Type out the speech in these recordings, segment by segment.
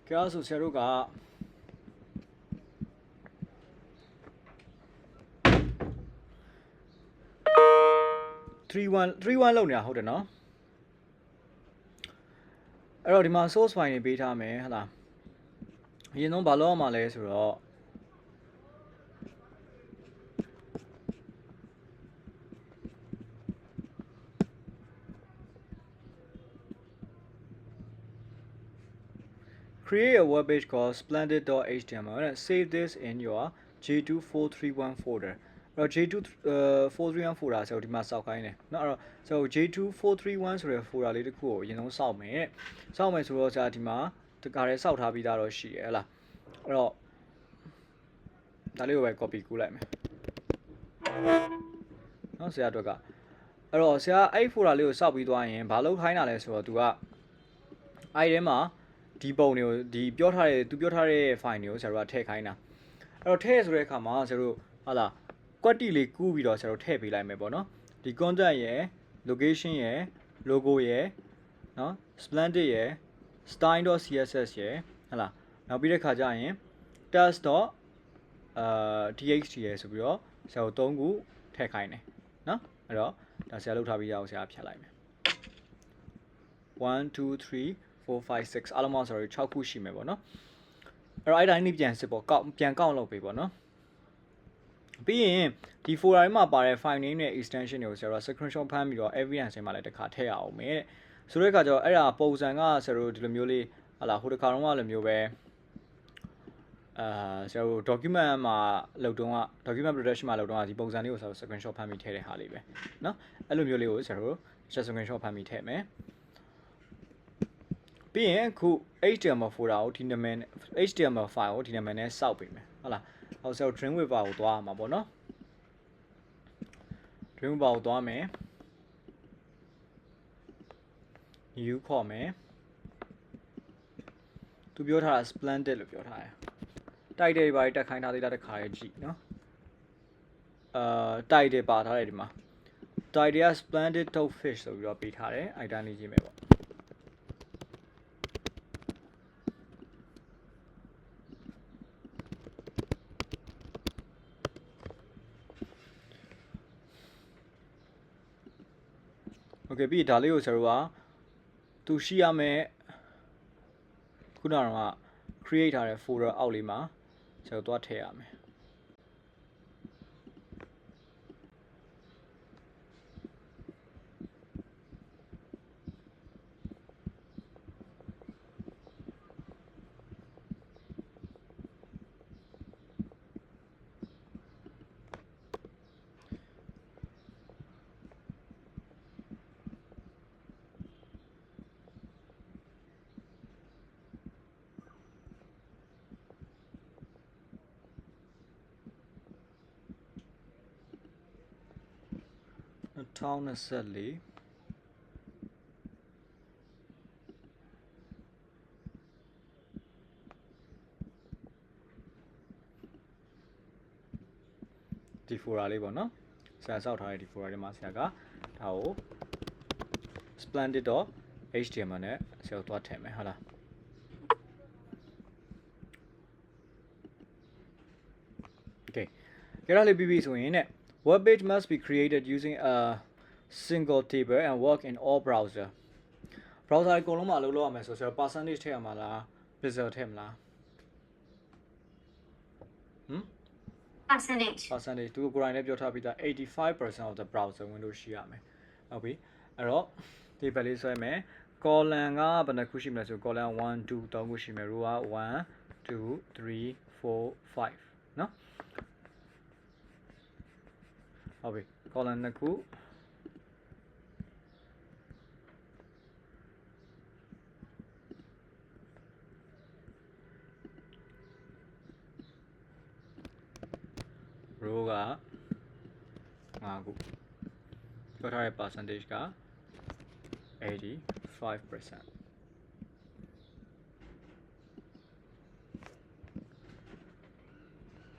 ကဲဆိုဆရာတို့က3-1လောက်နေတာဟုတ်တယ်နော်အဲ့တော့ဒီမှာ source file တွေပေးထားမယ်ဟုတ်လားအရင်ဆုံးဘာလုပ်ရမှာလဲဆိုတော့ create a web page called splendid.html and save this in your J2431 folder အဲ့တော့ J2431 folder ဆိုတော့ဒီမှာစောက်ခိုင်းတယ်เนาะအဲ့တော့ဆိုတော့ J2431 ဆိုတဲ့ folder လေးတစ်ခုကိုအရင်ဆုံးစောက်မယ်စောက်မယ်ဆိုတော့ဆရာဒီမှာတကားရဲစောက်ထားပြီးသားတော့ရှိရဟလားအဲ့တော့ဒါလေးကိုပဲ copy ကူးလိုက်မယ်เนาะဆရာတို့ကအဲ့တော့ဆရာအဲ့ folder လေးကိုစောက်ပြီးသွားရင်ဘာလုပ်ခိုင်းတာလဲဆိုတော့ तू ကအဲ့ထဲမှာဒီပုံတွေကိုဒီပြောထားတဲ့သူပြောထားတဲ့ file တွေကိုဆရာတို့ကထည့်ခိုင်းတာအဲ့တော့ထည့်ဆိုတဲ့အခါမှာဆရာတို့ဟာလာကွက်တီလေးကူးပြီးတော့ဆရာတို့ထည့်ပေးလိုက်မယ်ပေါ့နော်ဒီ content ရယ် location ရယ် logo ရယ်နော် splendid ရယ် style.css ရယ်ဟာလာနောက်ပြီးတဲ့ခါကျရင် test.txt ရယ်ဆိုပြီးတော့ဆရာတို့3ခုထည့်ခိုင်းတယ်နော်အဲ့တော့ဒါဆရာလုပ်ထားပြီးရအောင်ဆရာဖြတ်လိုက်မယ်1 2 3 4 5 6အားလုံးပေါင်းဆိုတော့6ခုရှိမယ်ပေါ့နော်အဲ့တော့အဲ့တိုင်းလေးပြန်စစ်ပေါ့ပြန်ကောက်လုပ်ပေးပေါ့နော်ပြီးရင်ဒီ folder ထဲမှာပါတဲ့ file name နဲ့ extension တွေကိုဆရာတို့ screenshot ဖမ်းပြီးတော့ evidence ထဲမှာလည်းတစ်ခါထည့်ရအောင်မယ်ဆိုတဲ့အခါကျတော့အဲ့ဒါပုံစံကဆရာတို့ဒီလိုမျိုးလေးဟာလာဟိုတစ်ခါတော့ကလိုမျိုးပဲဆရာတို့ document မှာလုပ်တော့ document production မှာလုပ်တော့ဒီပုံစံလေးကိုဆရာတို့ screenshot ဖမ်းပြီးထည့်တဲ့ဟာလေးပဲเนาะအဲ့လိုမျိုးလေးကိုဆရာတို့ screenshot ဖမ်းပြီးထည့်မယ်ပြီးရင်အခု HTML folder ကိုဒီနာမည် HTML file ကိုဒီနာမည်နဲ့စောက်ပေးမယ်ဟုတ်လားဟောဆရာ Dreamweaver ကိုသွားမှာပေါ့နော် Dreamweaver ကိုသွားမယ် new ခေါ်မယ်သူပြောထားတာ splendid လို့ပြောထားတယ်တိုက်တယ်ဘာတက်ခိုင်းထားသေးတာတစ်ခါရကြည့်နော်တိုက်တယ်ပါထားတယ်ဒီမှာတိုက်တယ်က splendid dogfish ဆိုပြီးတော့ပေးထားတယ်အဲ့တိုင်းလေးရေးမယ်ပေါ့โอเคပြီးဒါလေးကိုဆရာတို့ကသူရှိရမယ်ခုနကတော့ create ထားတဲ့ folder အောက်လေးမှာဆရာတို့သွားထည့်ရမယ်2024ဒီ folder လေးပေါ့နော်ဆရာစောက်ထားတဲ့ဒီ folder ထဲမှာဆရာကဒါကို splendid.html နဲ့ဆရာသွားထည့်မယ်ဟုတ်လားโอเคကြရလေးပြီးပြီဆိုရင်ねweb page must be created using a single table and work in all browser အကုန်လုံးမှာလုပ်ရမယ်ဆိုတော့ percentage ထည့်ရမှာလား pixel ထည့်မလားpercentage သူကိုယ်တိုင်လည်းပြောထားပြီးသား 85% of the browser window ရှိရမယ်ဟုတ်ပြီအဲ့တော့ဒီဘက်လေးဆွဲမယ် column ကဘယ်နှခုရှိမလဲဆို column 1 2 3ခုရှိမယ် row က1 2 3 4 5เนาะဟုတ်ပြီ column နှစ်ခု row က5ခုပြောထားတဲ့ percentage က 85% ဟု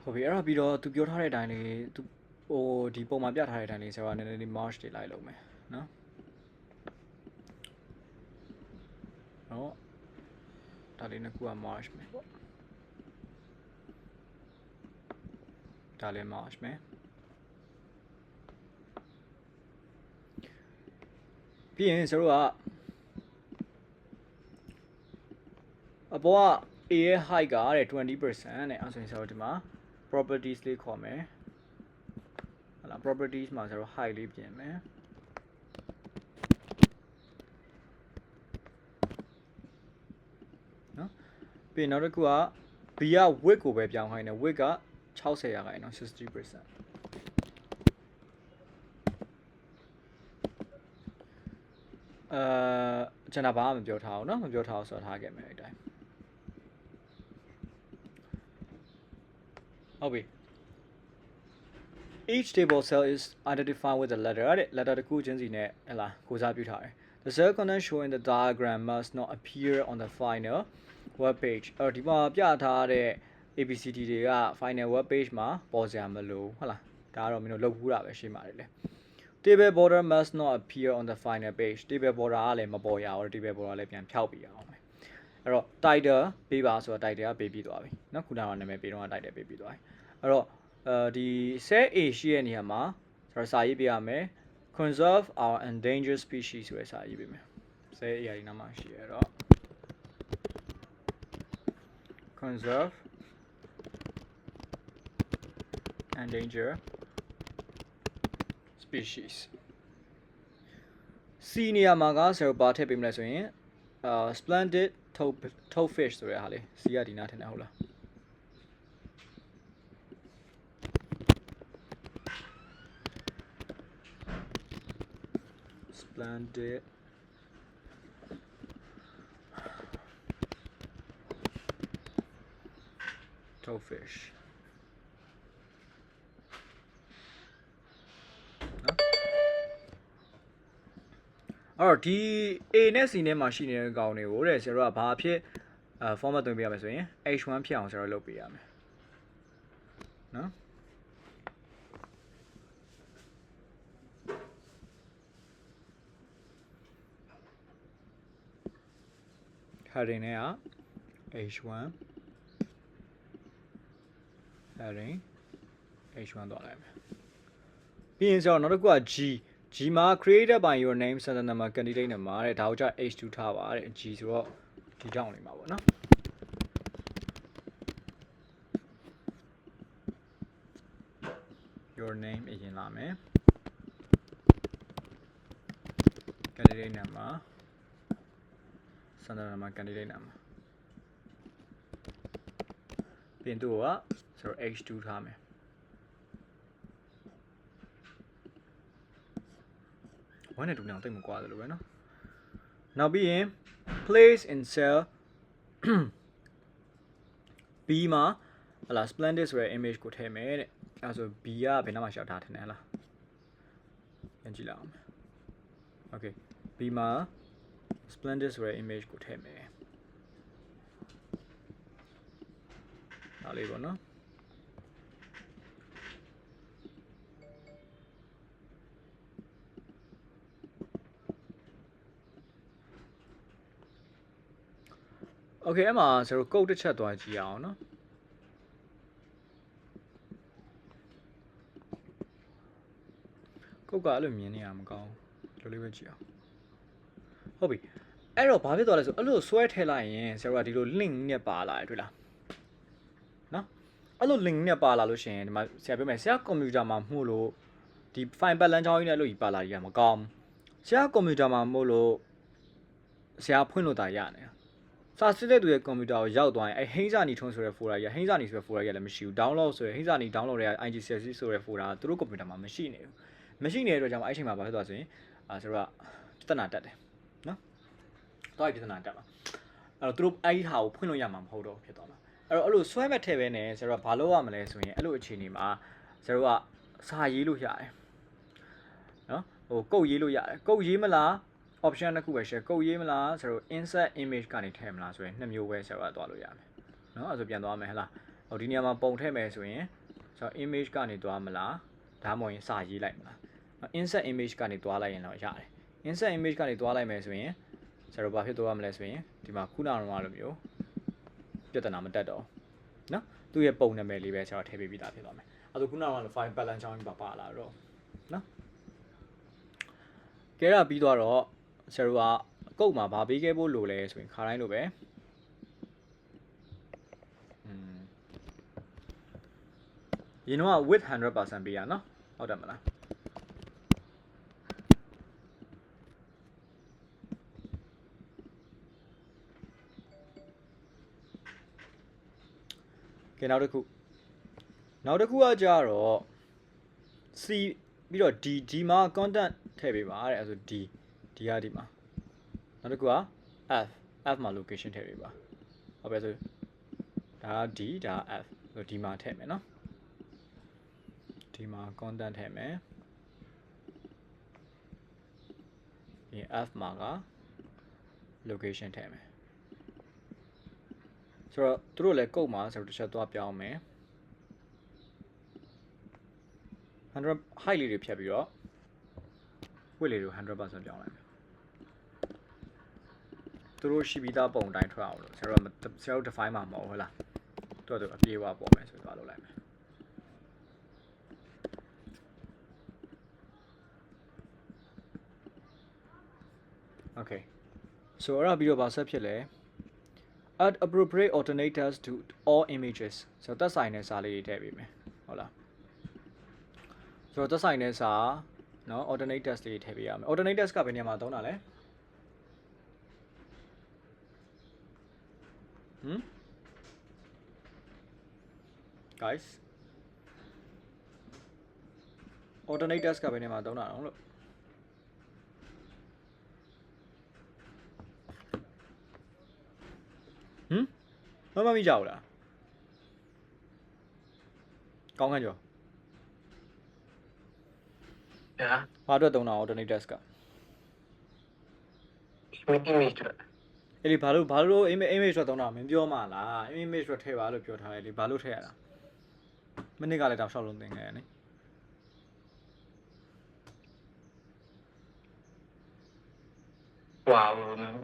တ်ပြီအဲ့တော့ပြီးတော့သူပြောထားတဲ့အတိုင်းလေးသူဟိုဒီပုံမှာပြထားတဲ့အတိုင်းလေးဆရာကနည်းနည်းလေး march တွေလိုက်လုပ်မယ်နော်ဒါ လေးနှစ်ခုက merge မယ်ပေါ့ဒါလည်း merge မယ်ပြီးရင်ကျွန်တော်ကအပေါ်က A ရဲ့ height ကတဲ့ 20% နဲ့အဲဆိုရင်ကျွန်တော်ဒီမှာ properties လေးခေါ်မယ်ဟလာ properties မှာကျွန်တော် height လေးပြင်မယ်နော်ပြီးရင်နောက်တစ်ခုက B က width ကိုပဲပြောင်းခိုင်းတယ် width က60%နော် 60% ကျွန်တော်ဘာမှမပြောထားဘူးเนาะမပြောထားအောင်ဆိုတော့ထားခဲ့မယ်အဲ့တိုင်းဟုတ်ပြီ each table cell is identified with a letter တဲ့ letter တစ်ခုချင်းစီနဲ့ဟလာကိုစားပြုထားတယ် the cell content shown in the diagram must not appear on the final web page အဲ့ဒီမှာပြထားတဲ့ ABCD တွေက final web page မှာပေါ်စရာမလိုဟုတ်လားဒါကတော့မင်းတို့လုပ်ဘူးတာပဲရှင်းပါတယ်လေ table border must not appear on the final page table border ကလည်းမပေါ်ရအောင် table border လည်းပြန်ဖြောက်ပြရအောင်ပဲအဲ့တော့ title ပေးပါဆိုတော့ title ကပေးပြီးသွားပြီเนาะခုနကနာမည်ပေးတော့ title ပေးပြီးသွားပြီအဲ့တော့ဒီ cell A ရှိရဲ့နေရာမှာကျွန်တော်စာရေးပြရမယ် conserve our endangered species ဆိုတဲ့စာရေးပေးမယ် cell A ဒီနားမှာရှိရတော့ conserve endangered species C နေရာမှာကဆရာဘာထည့်ပေးမလဲဆိုရင်splendid toadfish ဆိုတဲ့ဟာလေး C ကဒီနားထင်တယ်ဟုတ်လား splendid toadfishအဲ့တော့ဒီ A နဲ့ C နဲ့မှာရှိနေတဲ့ကောင်တွေကိုတဲ့ဆရာတို့ကဘာအဖြစ်format သွင်းပေးရမလဲဆိုရင် H1 ဖြစ်အောင်ဆရာတို့လုပ်ပေးရမယ်နော် heading နဲ့က H1 heading H1 သွားလိုက်မယ်ပြီးရင်ဆိုတော့နောက်တစ်ခုက G မှာ created by your name sentence number candidate number တဲ့ဒါကိုကြ H2 ထားပါတဲ့ G ဆိုတော့ဒီကြောင့်နေမှာပေါ့နော် your name အရင်လာမယ် candidate number sentence number candidate number ပြင်သူကဆိုတော့ H2 ထားမယ်ဝမ်းနဲ့တူနေအောင်တိတ်မကွာတယ်လို့ပဲเนาะနောက်ပြီးရင် place in cell B မှာဟလာ splendid ဆိုတဲ့ image ကိုထည့်မယ်တဲ့အဲဆို B ကဘယ်နှမှာရှောက်ထားထင်တယ်ဟလားပြန်ကြည့်လိုက်အောင် okay B မှာ splendid ဆိုတဲ့ image ကိုထည့်မယ်ဒါလေးပေါ့เนาะโอเคအဲ့မှာကျွန်တော် code တစ်ချက်သွားကြည့်အောင်เนาะ code ကအဲ့လိုမြင်နေရမှာမကောင်းဘူးလိုလေးပဲကြည့်အောင်ဟုတ်ပြီအဲ့တော့ဘာဖြစ်သွားလဲဆိုအဲ့လိုဆွဲထည့်လိုက်ရင်ဆရာတို့ကဒီလို link နဲ့ပါလာတယ်တွေ့လားเนาะအဲ့လို link နဲ့ပါလာလို့ရှိရင်ဒီမှာဆရာပြောမယ်ဆရာ computer မှာမှုလို့ဒီ file ပတ်လမ်းကြောင်းကြီးနဲ့လို့ကြီးပါလာကြီးကမကောင်းဆရာ computer မှာမှုလို့ဆရာဖွင့်လို့တာရတယ်စာစစ်တဲ့သူရဲ့ကွန်ပျူတာကိုရောက်သွားရင်အဲဟိန်းစာနီထွန်းဆိုတဲ့ folder ကြီးဟိန်းစာနီဆိုတဲ့ folder ကြီးလည်းမရှိဘူး download ဆိုရယ်ဟိန်းစာနီ download တွေက IGCSE ဆိုတဲ့ folder ကသူတို့ကွန်ပျူတာမှာမရှိနေဘူးမရှိနေတဲ့အတွက်ကြောင့်အဲ့ချိန်မှာဘာဖြစ်သွားဆိုရင်ဆိုတော့ပြဿနာတက်တယ်နော်တော့ပြဿနာတက်မှာအဲ့တော့သူတို့အဲ့ဒီဟာကိုဖွင့်လို့ရမှာမဟုတ်တော့ဖြစ်သွားမှာအဲ့တော့အဲ့လိုဆွဲမဲ့ထည့်ပဲနဲ့ဆိုတော့ဘာလုပ်ရမလဲဆိုရင်အဲ့လိုအခြေအနေမှာဆိုတော့စာရေးလို့ရတယ်နော်ဟိုကုတ်ရေးလို့ရတယ်ကုတ်ရေးမလား option တစ်ခုပဲ share ကုတ်ရေးမလားဆိုတော့ insert image ကနေထည့်မလားဆိုရင်နှစ်မျိုးပဲဆက်ရသွားလို့ရမယ်เนาะအဲ့ဆိုပြန်သွားမယ်ဟလားဟိုဒီနေရာမှာပုံထည့်မယ်ဆိုရင်ဆိုတော့ image ကနေသွားမလားဒါမှမဟုတ်ရင်စာရေးလိုက်မလား insert image ကနေသွားလိုက်ရင်တော့ရတယ် insert image ကနေသွားလိုက်မယ်ဆိုရင်ဆိုတော့ဘာဖြစ်သွားမလဲဆိုရင်ဒီမှာခုနကတော့လိုမျိုး ပြဿနာမတက်တော့နော်သူ့ရဲ့ပုံနာမည်လေးပဲဆရာထည့်ပေးပြီးသားဖြစ်သွားမယ်အဲ့ဒါခုနက file balance ချောင်းပါလာတော့နော်ကဲရပြီးသွားတော့ဆရာကကုတ်မှာဗာပေးခဲ့ဖို့လိုလဲဆိုရင်ခါတိုင်းလိုပဲရင်တော့ with 100% ပေးရနော်ဟုတ်တယ်မလားကဲနောက်တစ်ခုကကြတော့ C ပြီးတော့ D မှာ content ထည့်ပေးပါတဲ့အဲ့ဆို D ကဒီမှာနောက်တစ်ခုက F မှာ location ထည့်ပေးပါဟုတ်ပဲဆိုဒါက D ဒါက F ဆိုဒီမှာထည့်မယ်နော်ဒီမှာ content ထည့်မယ်ဒီ F မှာက location ထည့်မယ်ဆိုတော့သူတို့လည်းကုတ်မှာဆိုတော့တစ်ချက်သွားပြောင်းမယ်100 height လေးတွေဖြတ်ပြီးတော့ width လေးတွေ 100% ပြောင်းလိုက်မယ်သူတို့ရှိပြီးသားပုံတိုင်းထွက်အောင်လို့ဆရာတို့ define မှာမဟုတ်ဟုတ်လားသူတို့အပြေးဝပေါ်မယ်ဆိုတော့လုပ်လိုက်မယ်Okay so အဲ့ဒါပြီးတော့ဗာဆက်ဖြစ်လဲ add appropriate alternators to all images ဆိုတော့သက်ဆိုင်တဲ့စာလေးတွေထည့်ပေးမယ်ဟုတ်လားဆိုတော့သက်ဆိုင်တဲ့စာနော် alternators လေးထည့်ပေးရမယ် alternators ကဘယ်နေရာမှာသုံးတာလဲguys alternators ကဘယ်နေရာမှာသုံးတာလဲလို့မမိကြဘူးလားကောင်းခန့်ကျော်ဘာအတွက်သုံးတာ alternators က image အတွက်အဲ့ဒီဘာလို့ image အတွက်သုံးတာမင်းပြောမှလား image အတွက်ထည့်ပါလို့ပြောထားတယ်လေဘာလို့ထည့်ရတာမနစ်ကလည်းတောင်လျှောက်လုံးသင်ခဲ့ရနေဟွာ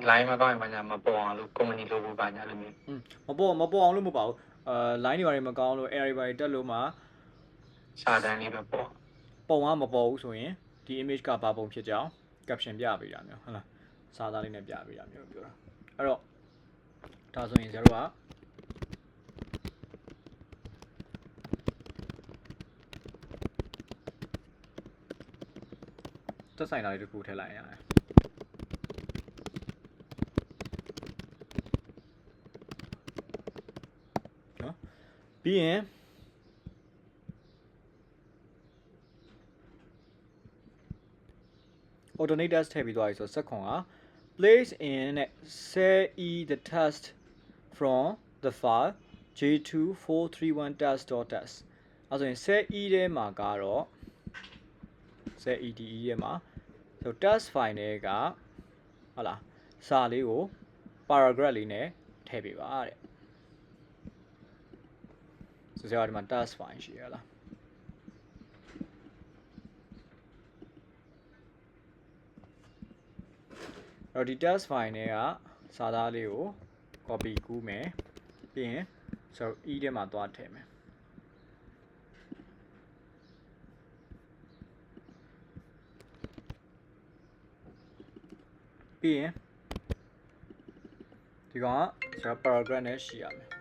line မှာကောင်းရင်ဘာညာမပေါ်အောင်လို့ company logo ဘာညာလို့မျိုးမပေါ်အောင်လို့မပေါ့ဘူးline တွေဘာတွေမကောင်းလို့ error တွေတက်လို့မှစာတန်းလေးပဲပေါ်ပုံကမပေါ်ဘူးဆိုရင်ဒီ image ကဘာပုံဖြစ်ကြောင်း caption ပြပေးတာမျိုးဟုတ်လားစာသားလေးနဲ့ပြပေးတာမျိုးပြောတာအဲ့တော့ဒါဆိုရင်ဆရာတို့ကသက်ဆိုင်တာလေးတစ်ခုထည့်လိုက်ရတယ်နော်ပြီးရင်alternators ထည့်ပြီးသွားပြီဆိုစက်ခွန်က place in set the test from the file j2431test.txt အဲ့ဆိုရင် set ထဲမှာကတော့ set ede ထဲမှာဆို test file တွေကဟုတ်လားစာလေးကို paragraph လေးနဲ့ထည့်ပေးပါတဲ့ဆိုကြဒီမှာ test file ရှိရလားအဲ့ဒီ test file တွေကစာသားလေးကို copy ကူးမယ်ပြီးရင်ဆိုတော့ e ထဲမှာသွားထည့်မယ်ပြီးရင်ဒီကောင်ကဆိုတော့ paragraph နဲ့ရှိရမယ်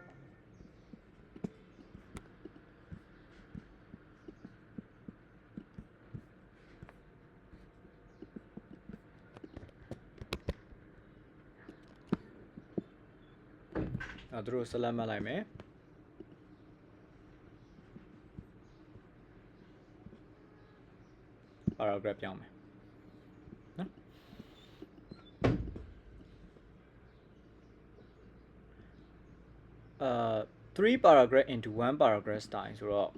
အဲ့တို့ဆက်လက်မှတ်လိုက်မယ်paragraph ပြောင်းမယ်နော်3 paragraph into 1 paragraph style ဆိုတော့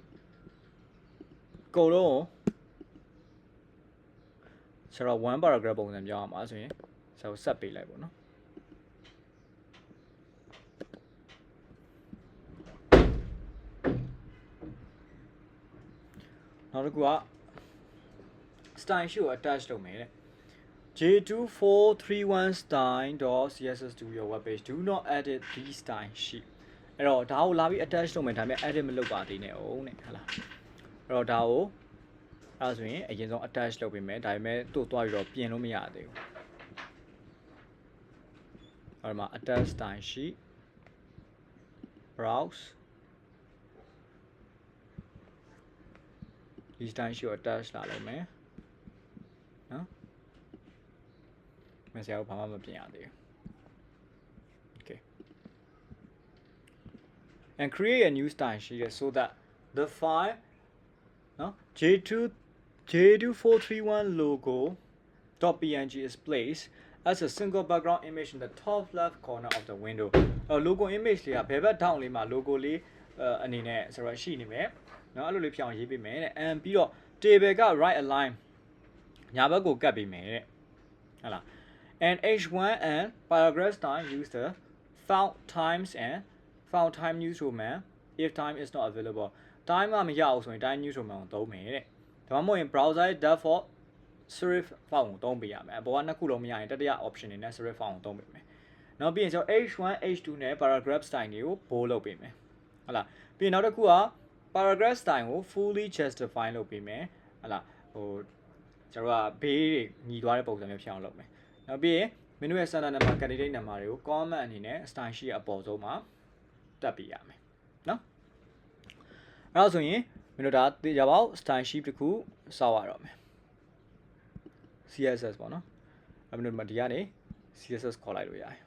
ကိုလုံးဆိုတော့1 paragraph ပုံစံပြောင်းအောင်ပါဆိုရင်ဆိုတော့ဆက်ပေးလိုက်ပေါ့နော်နောက်တစ်ခုက style sheet ကို attach လုပ်မယ်တဲ့ j2431 style.css to your web page do not edit this style sheet အဲ့တော့ဒါကိုလာပြီး attach လုပ်မယ်ဒါပေမဲ့ edit မလုပ်ပါသေးနဲ့အောင်တဲ့ဟုတ်လားအဲ့တော့ဒါကိုအဲ့ဆိုရင်အရင်ဆုံး attach လုပ်ပေးမယ်ဒါပေမဲ့တို့သွားပြီးတော့ပြင်လို့မရသေးဘူးအဲ့တော့မှာ attach style sheet browse ဒီ style sheet ကို attach လာလုပ်မယ်နော်မဆရာတို့ဘာမှမပြင်ရသေးဘူး okay and create a new style sheet so that the file no J2431 logo .png is placed as a single background image in the top left corner of the window logo image လေးကဘယ်ဘက် down လေးမှာ logo လေးအနေနဲ့ဆိုတော့ရှိနေမယ်เนาะအဲ့လိုလေးပြောင်းရေးပေးမယ်တဲ့ and ပြီးတော့ table က right align ညာဘက်ကိုကတ်ပေးမယ်တဲ့ဟုတ်လား and H1 and paragraph style use the font times and font time newsroman if time is not available time ကမရအောင်ဆိုရင် time newsroman ကိုသုံးမယ်တဲ့ဒါမှမဟုတ်ရင် browser default serif font ကိုသုံးပေးရမယ်ဘောကနှစ်ခုလုံးမရရင်တတိယ option နေနဲ့ serif font ကိုသုံးပေးမယ်နောက်ပြီးရင်ကျွန်တော် H1 H2 နဲ့ paragraph style တွေကို bold လုပ်ပေးမယ်ဟုတ်လားပြီးရင်နောက်တစ်ခုက paragraph style ကို fully justify လုပ်ပေးမယ်ဟုတ်လားဟိုကျွန်တော်ကဘေးတွေညီသွားတဲ့ပုံစံမျိုးဖြစ်အောင်လုပ်မယ်နောက်ပြီးရင် menu ရဲ့ standard number candidate number တွေကို comment အနေနဲ့ style sheet အပေါ်ဆုံးမှာတက်ပေးရမယ်နော်အဲ့တော့ဆိုရင်မင်းတို့ဒါရပါဦး style sheet တစ်ခုစောက်ရတော့မယ် CSS ပေါ့နော်အဲ့မင်းတို့ဒီကနေ CSS ခေါ်လိုက်လို့ရတယ်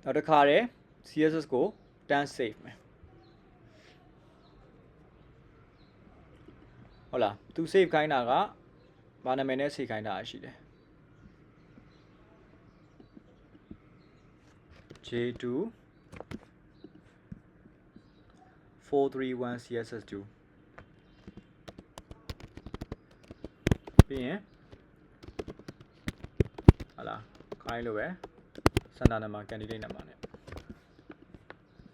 နောက်တစ်ခါတည်း CSS ကို turn save မယ်ဟုတ်လားသူ save ခိုင်းတာကဘာနာမည်နဲ့ save ခိုင်းတာရှိတယ် J2 431 CSS2 ပြီးရင်ဟာလားခိုင်းလို့ပဲ standard number candidate number နဲ့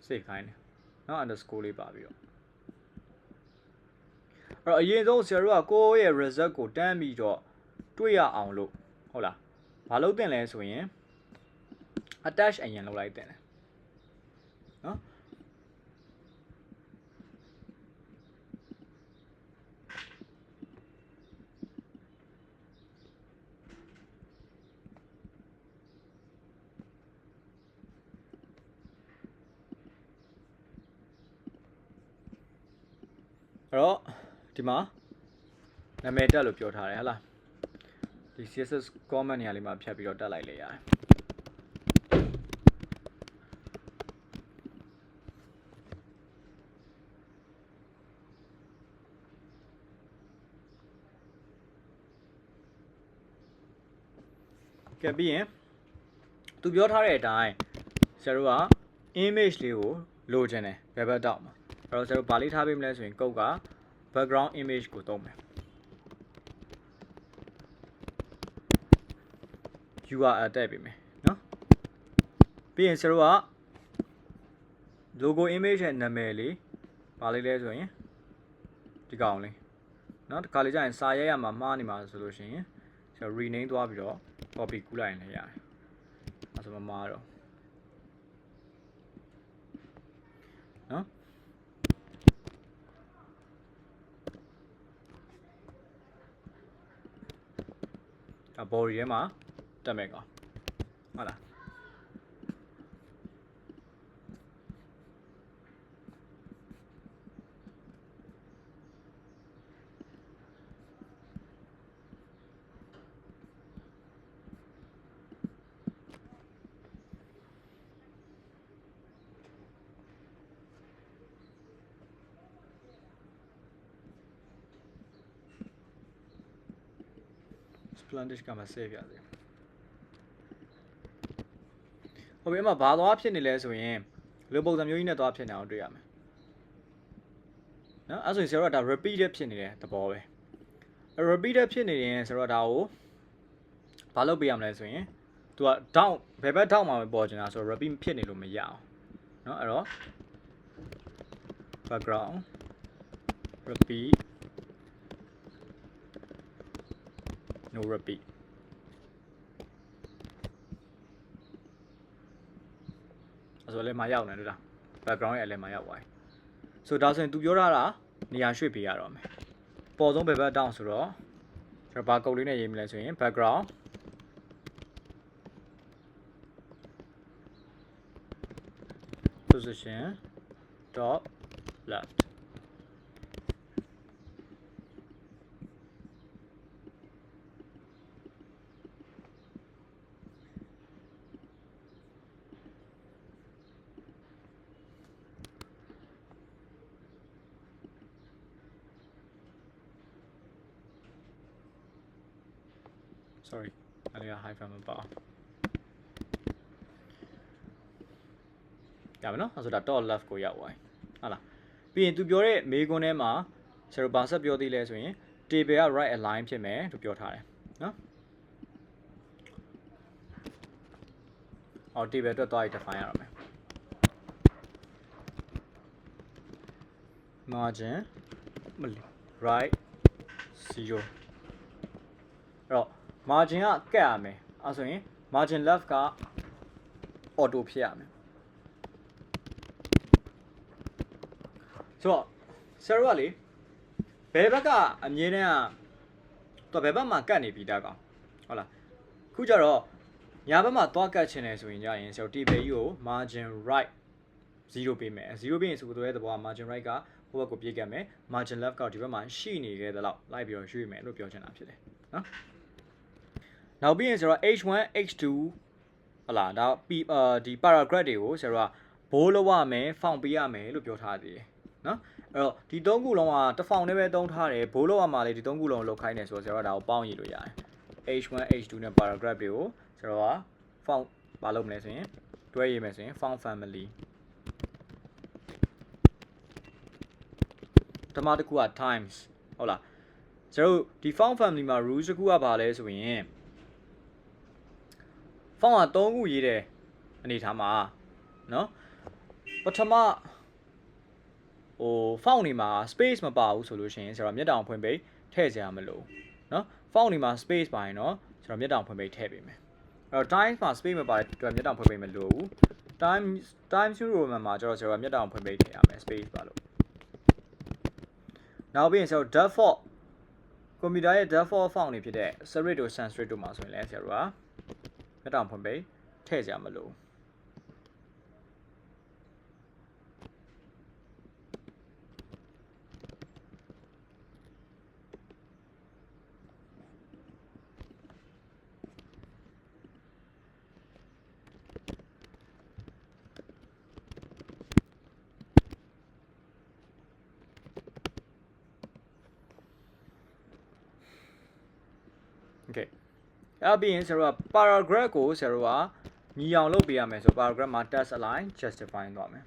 save ခိုင်းတယ်เนาะ underscore လေးပါပြီးတော့အဲ့တော့အရင်ဆုံးဆရာတို့ကကိုယ့်ရဲ့ result ကိုတန်းပြီးတော့တွေ့ရအောင်လို့ဟုတ်လားမလုပ်တင်လဲဆိုရင် attach အရင်လုပ်လိုက်တင်တယ်နော်အဲ့တော့ဒီမှာနာမည်တက်လို့ပြောထားတယ်ဟဟလားဒီ CSS comment နေရာလေးမှာဖြတ်ပြီးတော့တက်လိုက်လေရတယ်ကဲပြီးရင်သူပြောထားတဲ့အတိုင်းဆရာတို့က image လေးကိုလိုချင်တယ်ဘယ်ဘက်တောက်မှာအဲ့တော့ဆရာတို့ဗာလေးထားပေးမလဲဆိုရင်ကုတ်က background image ကိုသုံးမယ် URL တက်ပေးမယ်နော်ပြီးရင်ဆရာတို့က logo image ရဲ့နာမည်လေးဗာလေးလဲဆိုရင်ဒီကောင်လေးနော်ဒီခါလေးကျရင်စာရိုက်ရမှာမှားနေမှာဆိုလို့ရှိရင်ဆရာ rename သွားပြီးတော့ copy ကူးလိုက်ရင်လည်းရတယ်အဲ့ဆိုမမှားတော့နော်အဘော်ရီထဲမှာတက်မယ်ကောင်ဟုတ်လားSplendid ကမှ save ရစေဟုတ်ပြီအမဘာသွားဖြစ်နေလဲဆိုရင်ဒီလိုပုံစံမျိုးကြီးနဲ့သွားဖြစ်နေအောင်တွေ့ရမယ်နော်အဲ့ဆိုရင်ဆရာတို့ကဒါ repeated ဖြစ်နေတဲ့သဘောပဲ repeated ဖြစ်နေရင်ဆရာတို့ကဒါကိုဘာလုပ်ပေးရမလဲဆိုရင်သူက down ဘယ်ဘက် down မှာပဲပေါ်ချင်တာဆိုတော့ repeat ဖြစ်နေလို့မရအောင်နော်အဲ့တော့ background repeat no repeat ဆိုလည်းမရောက်နေလို့လား background ရဲ့အလဲမှာရောက်သွားပြီဆိုတော့ဒါဆိုရင်သူပြောထားတာနေရာရွှေ့ပေးရတော့မယ်ပေါ်ဆုံးဘယ်ဘက်တောင်းဆိုတော့ကျွန်တော်ဘာကုတ်လေးနဲ့ရေးမလဲဆိုရင် background position top left sorry အဲ့ဒါ hyphen မပါရပါနော်အဲ့ဆိုဒါ top left ကိုရောက်သွားပြီဟုတ်လားပြီးရင်သူပြောတဲ့မေးခွန်းထဲမှာဆရာတို့ဘာဆက်ပြောသေးလဲဆိုရင် table က right align ဖြစ်မယ်လို့ပြောထားတယ်နော်အော် table အတွက်သွားပြီး define ရအောင်မယ် margin right 0အဲ့တော့ margin ကကတ်ရမယ်အဲ့ဆိုရင် margin left က auto ဖြစ်ရမယ်ဆိုတော့ဆရာတို့ကလေဘယ်ဘက်ကအမြဲတမ်းကသူဘယ်ဘက်မှာကတ်နေပြီးသားကောင်ဟုတ်လားခုကျတော့ညာဘက်မှာသွားကတ်ချင်တယ်ဆိုရင်ကြရင်ဆရာတို့ table ကြီးကို margin right 0ပေးမယ်0ပေးရင်ဆိုတော့ရဲ့သဘောက margin right ကဟိုဘက်ကိုပြေးကတ်မယ် margin left ကဒီဘက်မှာရှိနေခဲ့တဲ့လောက်လိုက်ပြီးတော့ရွှေ့မယ်လို့ပြောချင်တာဖြစ်တယ်နော်နောက်ပြီးရင်ဆိုတော့ h1 h2 ဟုတ်လားဒါဒီ paragraph တွေကိုဆရာတို့ကဘိုးလောက်ရမယ်ဖောင်ပေးရမယ်လို့ပြောထားသေးတယ်နော်အဲ့တော့ဒီ၃ခုလုံးကတစ်ဖောင်နဲ့ပဲသုံးထားတယ်ဘိုးလောက်ရမှာလေဒီ၃ခုလုံးလောက်ခိုင်းတယ်ဆိုတော့ဆရာတို့ဒါကိုပေါင်းရေးလို့ရတယ် h1 h2 နဲ့ paragraph တွေကိုဆရာတို့ကဖောင်မလုပ်မလဲဆိုရင်တွဲရေးမယ်ဆိုရင် found family ဓမ္မတစ်ခုက times ဟုတ်လားကျတို့ဒီ found family မှာ rules တစ်ခုကဘာလဲဆိုရင် found က3ခုရေးတယ်အနေထားမှာနော်ပထမfound နေမှာ space မပါဘူးဆိုလို့ရှိရင်ကျွန်တော်မျက်တောင်ဖွင့်ပိတ်ထည့်စရာမလိုနော် found နေမှာ space ပါရင်တော့ကျွန်တော်မျက်တောင်ဖွင့်ပိတ်ထည့်ပေးမယ်အဲ့တော့ times မှာ space မပါတဲ့အတွက်မျက်တောင်ဖွင့်ပိတ်မလိုဘူး times 0မှာကျွန်တော်မျက်တောင်ဖွင့်ပိတ်ထည့်ရမယ် space ပါလို့နောက်ပြီးရင်ကျွန်တော် default ကွန်ပျူတာရဲ့ default font တွေဖြစ်တဲ့ serif တို့ sans serif တို့မှာဆိုရင်လည်းဆရာတို့ကမျက်တောင်ဖွင့်ပိတ်ထည့်စရာမလိုဘူးโอเคအဲ့ပြီးရင်ဆရာတို့က paragraph ကိုဆရာတို့ကညီအောင်လုပ်ပေးရမယ်ဆို paragraph မှာ text align justify သွားမယ်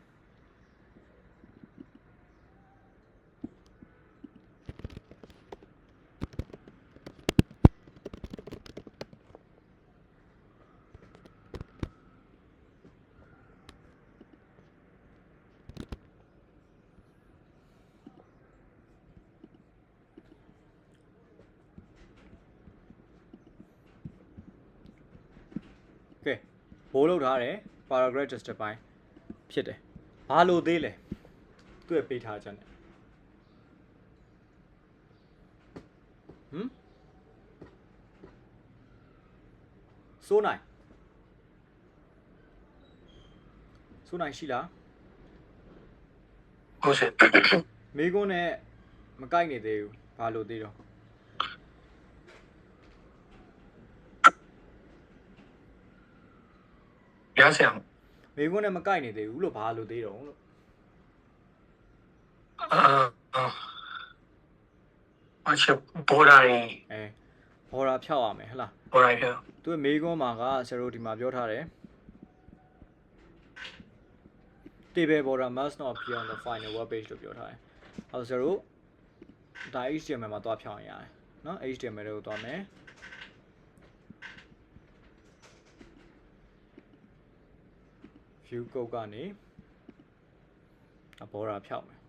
ကဲဘိုးလောက်ထားတယ် paragraph justify ဖြစ်တယ်ဘာလို့သေးလဲသူ့ရဲ့ပေးထားချက်နဲ့စိုးနိုင်ရှိလား ဟုတ်ရှင် မိကုန်းနဲ့မကိုက်နေသေးဘူးဘာလို့သေးတော့ရဆရာ မိကုန်းနဲ့မကိုက်နေသေးဘူးလို့ဘာလို့သေးတော့လို့အချက်ဘော်ဒါရီဘော်ဒါဖြောက်ရမယ်ဟလားဘော်ဒါရီဖြောက်သူမိကုန်းမှာကဆရာတို့ဒီမှာပြောထားတယ် table border must not appear on the final web page လို့ပြောထားတယ်အဲဆိုတော့ဒါ HTML မှာသွားဖြောင်းရတယ်เนาะ HTML တွေကိုသွားမယ် view code ကနေborder ဖြောက်မယ်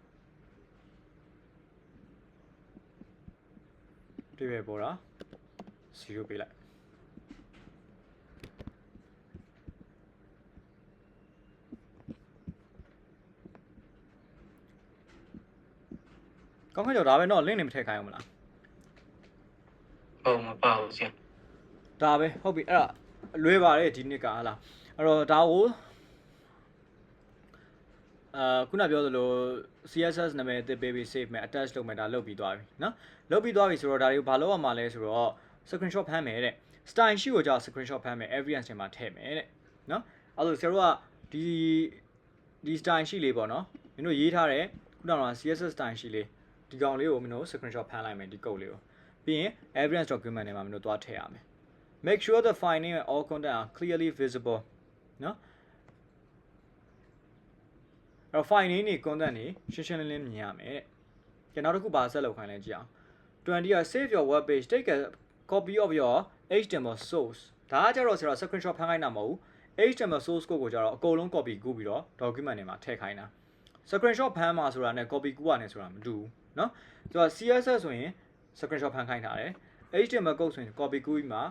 table border 0ပေးလိုက် ကောင်းခါကြောဒါပဲเนาะ link နေမထည့်ခိုင်းအောင်မလား ဟုတ်မပါဘူးဆရာ ဒါပဲဟုတ်ပြီအဲ့ဒါလွဲပါတယ်ဒီနှစ်ကဟာလားအဲ့တော့ဒါကိုခုနပြောသလို CSS နာမည်အသစ်ပေးပြီး save မယ် attach လုပ်မယ်ဒါလုပ်ပြီးသွားပြီเนาะလုပ်ပြီးသွားပြီဆိုတော့ဒါတွေကိုဘာလုပ်ရမှာလဲဆိုတော့ screenshot ဖမ်းမယ်တဲ့ style sheet ကိုကြာ screenshot ဖမ်းမယ် evidence ထဲမှာထည့်မယ်တဲ့เนาะအဲ့လိုဆရာတို့ကဒီ style sheet လေးပေါ့เนาะမင်းတို့ရေးထားတဲ့ခုနက CSS style sheet လေးဒီကောင်လေးကိုမင်းတို့ screenshot ဖမ်းလိုက်မယ်ဒီ code လေးကိုပြီးရင် evidence document ထဲမှာမင်းတို့သွားထည့်ရမယ်Make sure the file name and all content are clearly visible နော်အဲ့ file name နဲ့ content တွေရှင်းရှင်းလင်းလင်းမြင်ရမယ်တဲ့။နောက်တစ်ခုပါဆက်လုပ်ခိုင်းလဲကြည့်အောင်20 save your web page take a copy of your HTML source ဒါကကြတော့ဆရာ screenshot ဖမ်းခိုင်းတာမဟုတ်ဘူး HTML source code ကိုကြတော့အကုန်လုံး copy ကူးပြီးတော့ document တွေမှာထည့်ခိုင်းတာ screenshot ဖမ်းမှာဆိုတာနဲ့ copy ကူးရတယ်ဆိုတာမတူဘူးเนาะဆိုတော့ CSS ဆိုရင် screenshot ဖမ်းခိုင်းထားတယ် HTML code ဆိုရင် copy ကူးပြီးမှာ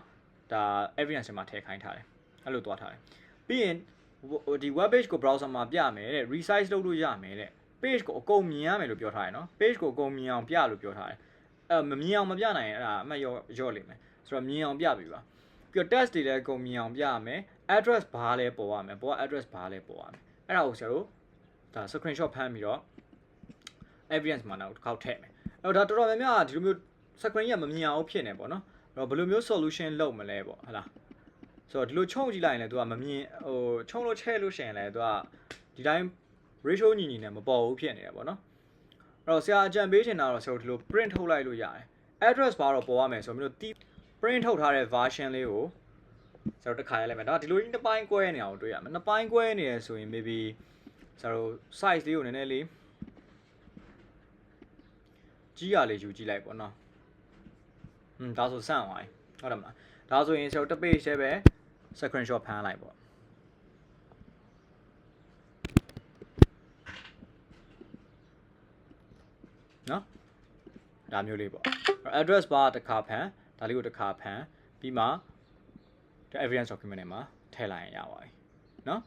ဒါ evidence မှာထည့်ခိုင်းထားတယ်အဲ့လိုသွားထားတယ်ပြီးရင်ဒီ web page ကို browser မှာပြမယ်တဲ့ resize လုပ်လို့ရမယ်တဲ့ page ကိုအကုန်မြင်ရမယ်လို့ပြောထားတယ်နော် page ကိုအကုန်မြင်အောင်ပြလို့ပြောထားတယ်မမြင်အောင်မပြနိုင်ရင်အဲ့ဒါအမှတ်ရော့လိမ့်မယ်ဆိုတော့မြင်အောင်ပြပြီပါပြီးတော့ text တွေလည်းအကုန်မြင်အောင်ပြရမယ် address ဘာလဲပေါ်ရမယ်ပေါ်က address ဘာလဲပေါ်ရမယ်အဲ့ဒါကိုဆရာတို့ဒါ screenshot ဖမ်းပြီးတော့ evidence မှာနောက်တစ်ခေါက်ထည့်မယ်အဲ့တော့ဒါတော်တော်များများဒီလိုမျိုး screen ကမမြင်အောင်ဖြစ်နေပေါ့နော်တော့ဘယ်လိုမျိုး solution လုပ်မလဲပေါ့ဟုတ်လားဆိုတော့ဒီလိုချုံကြည့်လိုက်ရင်လည်းသူကမမြင်ဟိုချုံလို့ချဲလို့ရှိရင်လည်းသူကဒီတိုင်း ratio ညီညီနဲ့မပေါ်ဘူးဖြစ်နေတယ်ပေါ့နော်အဲ့တော့ဆရာအကြံပေးချင်တာတော့ဆရာတို့ဒီလို print ထုတ်လိုက်လို့ရတယ် address bar တော့ပေါ်ရမယ်ဆိုတော့မျိုး print ထုတ်ထားတဲ့ version လေးကိုဆရာတို့တစ်ခါရလိုက်မယ်ဒါဒီလိုကြီးနှစ်ပိုင်းကွဲနေအောင်တွေ့ရမယ်နှစ်ပိုင်းကွဲနေရဆိုရင် maybe ဆရာတို့ size လေးကိုနည်းနည်းလေးကြီးရလေးယူကြည့်လိုက်ပေါ့နော်ဒါဆိုစမ်းသွားပြီဟုတ်တယ်မလားဒါဆိုရင်ဆရာတို့တစ် page ထဲပဲ screenshot ဖမ်းလိုက်ပေါ့နော်ဒါမျိုးလေးပေါ့ address bar တစ်ခါဖမ်းဒါလေးကိုတစ်ခါဖမ်းပြီးမှ evidence document ထဲမှာထည့်လိုက်ရင်ရပါပြီနော်